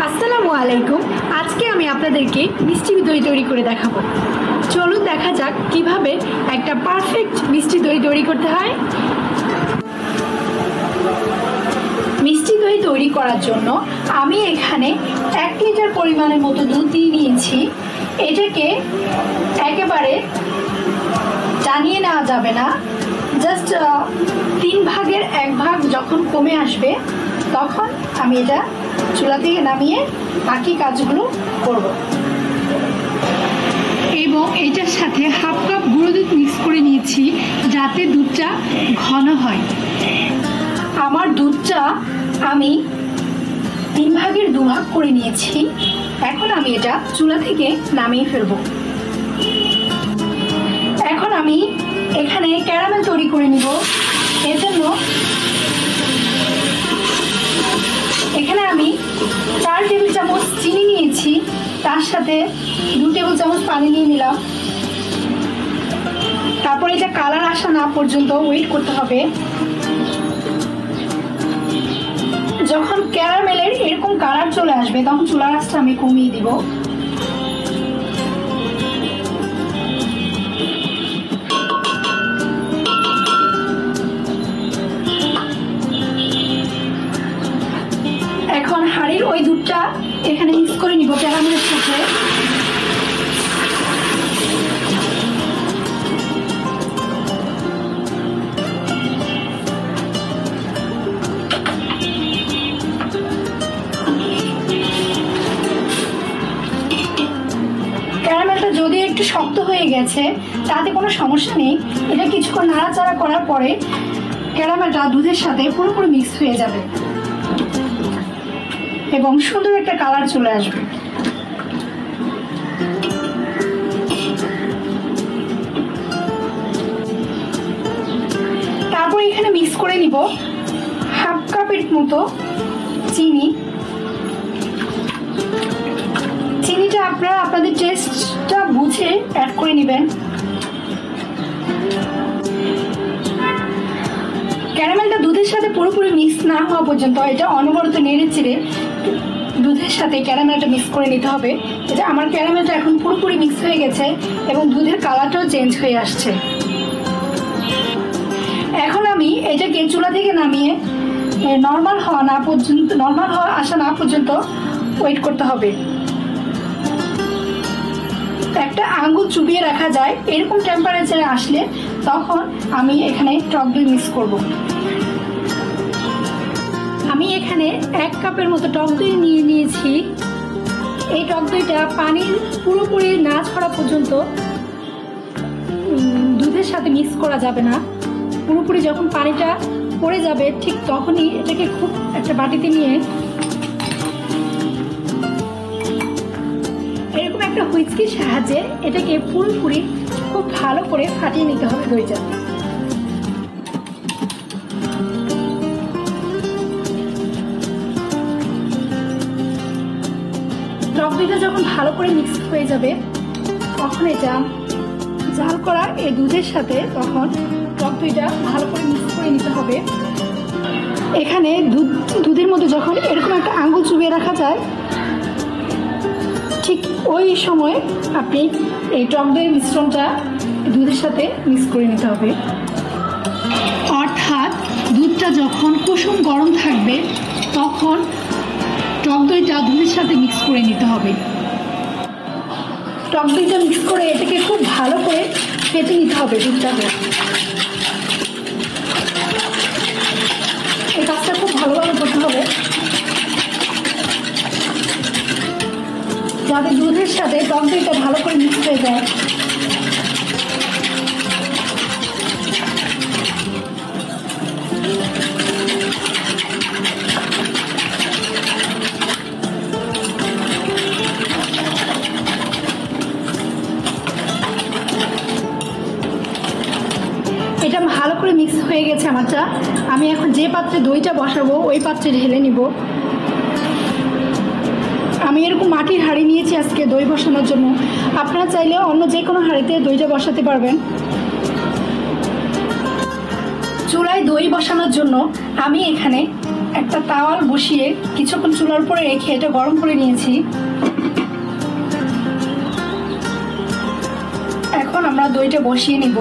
আসসালামু আলাইকুম। আজকে আমি আপনাদেরকে মিষ্টি দই তৈরি করে দেখাবো। চলুন দেখা যাক কিভাবে একটা পারফেক্ট মিষ্টি দই তৈরি করতে হয়। মিষ্টি দই তৈরি করার জন্য আমি এখানে 1 লিটার পরিমাণের মতো দুধ দিয়ে নিয়েছি। এটাকে একেবারে টানিয়ে নেওয়া যাবে না, জাস্ট 3 ভাগের 1 ভাগ যখন কমে আসবে তখন আমি এটা চুলা থেকে নামিয়ে বাকি কাজগুলো করব। এবং এটার সাথে হাফ কাপ গুঁড়ো দুধ মিক্স করে নিয়েছি যাতে দুধটা ঘন হয়। আমার দুধটা আমি 3 ভাগের 2 ভাগ করে নিয়েছি। এখন আমি এটা চুলা থেকে নামিয়ে ফেলবো। এখন আমি এখানে ক্যারামেল তৈরি করে নিব। এর জন্য এখানে আমি 4 টেবিল চামচ চিনি নিয়েছি, তার সাথে 2 টেবিল চামচ পানি নিয়ে নিলাম। তারপর এটা কালার আসা না পর্যন্ত ওয়েট করতে হবে। যখন ক্যারামেলের এরকম কালার চলে আসবে তখন চুলার আঁচটা আমি কমিয়ে দিব। এখন হাঁড়ির ওই দুধটা এখানে মিক্স করে নিব ক্যারামেলের সাথে। ক্যারামেলটা যদি একটু শক্ত হয়ে গেছে তাতে কোনো সমস্যা নেই। এটা কিছুক্ষণ নাড়াচাড়া করার পরে ক্যারামেলটা দুধের সাথে পুরোপুরি মিক্স হয়ে যাবে এবং সুন্দর একটা কালার চলে আসবে। তারপর এখানে মিক্স করে নিব হাফ কাপের মতো চিনি। চিনিটা আপনারা আপনাদের টেস্টটা বুঝে অ্যাড করে নেবেন। ক্যারামেলটা দুধের সাথে পুরোপুরি মিক্স না হওয়া পর্যন্ত এটা অনবরত নেড়ে চেড়ে দুধের সাথে ক্যারামেলটা মিক্স করে নিতে হবে। এটা আমার ক্যারামেলটা এখন পুরোপুরি মিক্স হয়ে গেছে এবং দুধের কালারটাও চেঞ্জ হয়ে আসছে। এখন আমি এটাকে চুলা থেকে নামিয়ে নর্মাল হওয়া আসা না পর্যন্ত ওয়েট করতে হবে। একটা আঙ্গুল চুবিয়ে রাখা যায় এরকম টেম্পারেচারে আসলে তখন আমি এখানে টক দই মিক্স করব। আমি এখানে 1 কাপের মতো টক দই নিয়ে নিয়েছি। এই টক দইটা পানির পুরোপুরি না ছড়া পর্যন্ত দুধের সাথে মিক্স করা যাবে না। পুরোপুরি যখন পানিটা পড়ে যাবে ঠিক তখনই এটাকে খুব একটা বাটিতে নিয়ে এরকম একটা হুইস্কির সাহায্যে এটাকে পুরোপুরি খুব ভালো করে ফাটিয়ে নিতে হবে দইটা। টক দইটা যখন ভালো করে মিক্স হয়ে যাবে তখন এটা জাল করা এই দুধের সাথে তখন টক দইটা ভালো করে মিক্স করে নিতে হবে। এখানে দুধের মধ্যে যখন এরকম একটা আঙ্গুল চুবিয়ে রাখা যায় ঠিক ওই সময় আপনি এই টক দইয়ের মিশ্রণটা দুধের সাথে মিক্স করে নিতে হবে। অর্থাৎ দুধটা যখন কুসুম গরম থাকবে তখন টক দইটা দুধের সাথে মিক্স করে নিতে হবে। টক দইটা মিক্স করে এটাকে খুব ভালো করে ফেটে নিতে হবে দুধটাকে। এই কাজটা খুব ভালোভাবে করতে হবে যাতে দুধের সাথে টক দইটা ভালো করে মিক্স হয়ে যায়। এটা ভালো করে মিক্স হয়ে গেছে আমারটা। আমি এখন যে পাত্রে দইটা বসাবো ওই পাত্রে ঢেলে নিব। আমি এরকম মাটির হাঁড়ি নিয়েছি আজকে দই বসানোর জন্য। আপনারা চাইলে অন্য যে কোনো হাঁড়িতে দইটা বসাতে পারবেন। চুলায় দই বসানোর জন্য আমি এখানে একটা তাওয়াল বসিয়ে কিছুক্ষণ চুলার উপরে রেখে এটা গরম করে নিয়েছি। এখন আমরা দইটা বসিয়ে নিব।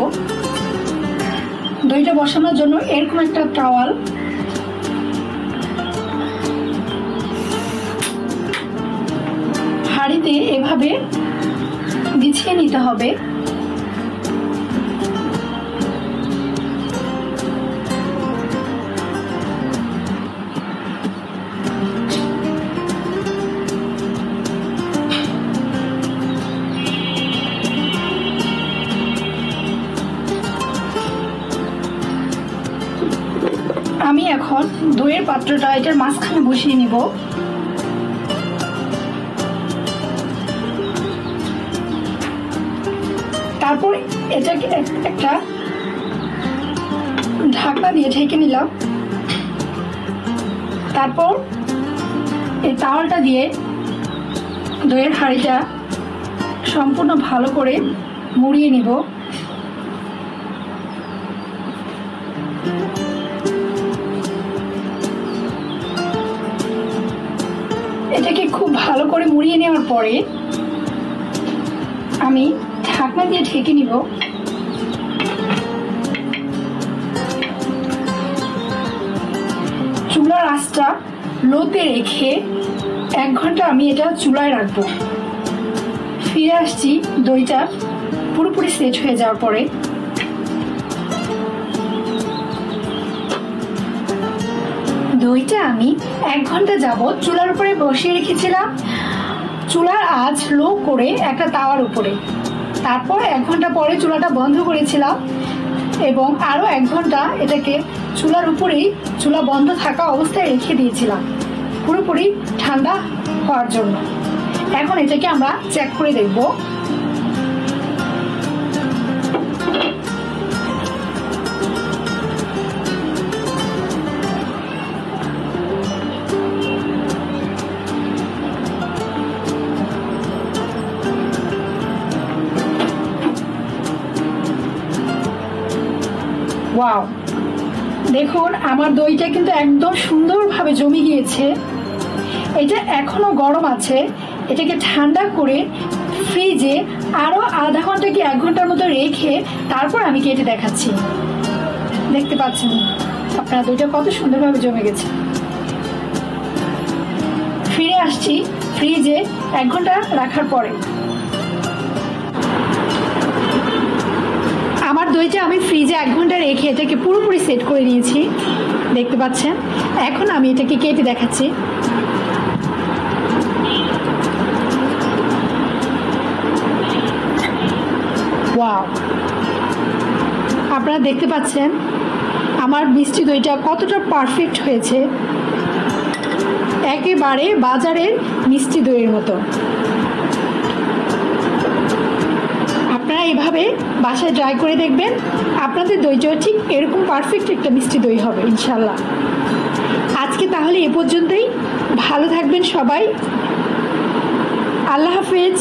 দইটা বসানোর জন্য এরকম একটা তাওয়াল হাঁড়িতে এভাবে বিছিয়ে নিতে হবে। আমি এখন দইয়ের পাত্রটা এটার মাঝখানে বসিয়ে নিব। তারপর এটাকে একটা ঢাকনা দিয়ে ঢেকে নিলাম। তারপর এই তাওয়ালটা দিয়ে দইয়ের হাঁড়িটা সম্পূর্ণ ভালো করে মুড়িয়ে নিব। এটাকে খুব ভালো করে মুড়িয়ে নেওয়ার পরে আমি ঢাকনা দিয়ে ঢেকে নিব। চুলার আঁচটা লোতে রেখে 1 ঘন্টা আমি এটা চুলায় রাখবো। ফিরে আসছি দইটা পুরোপুরি সেট হয়ে যাওয়ার পরে। দইটা আমি 1 ঘন্টা যাবত চুলার উপরে বসিয়ে রেখেছিলাম, চুলার আঁচ লো করে একটা তাওয়ার উপরে। তারপর 1 ঘন্টা পরে চুলাটা বন্ধ করেছিলাম এবং আরো 1 ঘন্টা এটাকে চুলার উপরেই চুলা বন্ধ থাকা অবস্থায় রেখে দিয়েছিলাম পুরোপুরি ঠান্ডা হওয়ার জন্য। এখন এটাকে আমরা চেক করে দেখব। ওয়াও, দেখুন আমার দইটা কিন্তু একদম সুন্দরভাবে জমে গিয়েছে। এটা এখনো গরম আছে। এটাকে ঠান্ডা করে ফ্রিজে আরো আধা ঘন্টা কি 1 ঘন্টার মতো রেখে তারপর আমি কেটে দেখাচ্ছি। দেখতে পাচ্ছেন আপনার দইটা কত সুন্দরভাবে জমে গেছে। ফিরে আসছি ফ্রিজে 1 ঘন্টা রাখার পরে। আমার দইটা আমি ফ্রিজে 1 ঘন্টা রেখে এটাকে পুরোপুরি সেট করে নিয়েছি, দেখতে পাচ্ছেন। এখন আমি এটাকে কেটে দেখাচ্ছি। ওয়াও, আপনারা দেখতে পাচ্ছেন আমার মিষ্টি দইটা কতটা পারফেক্ট হয়েছে, একেবারে বাজারের মিষ্টি দইয়ের মতো। আপনারা এভাবে বাসায় ট্রাই করে দেখবেন, আপনাদের দইটাও ঠিক এরকম পারফেক্ট একটা মিষ্টি দই হবে ইনশাল্লাহ। আজকে তাহলে এ পর্যন্তই। ভালো থাকবেন সবাই। আল্লাহ হাফেজ।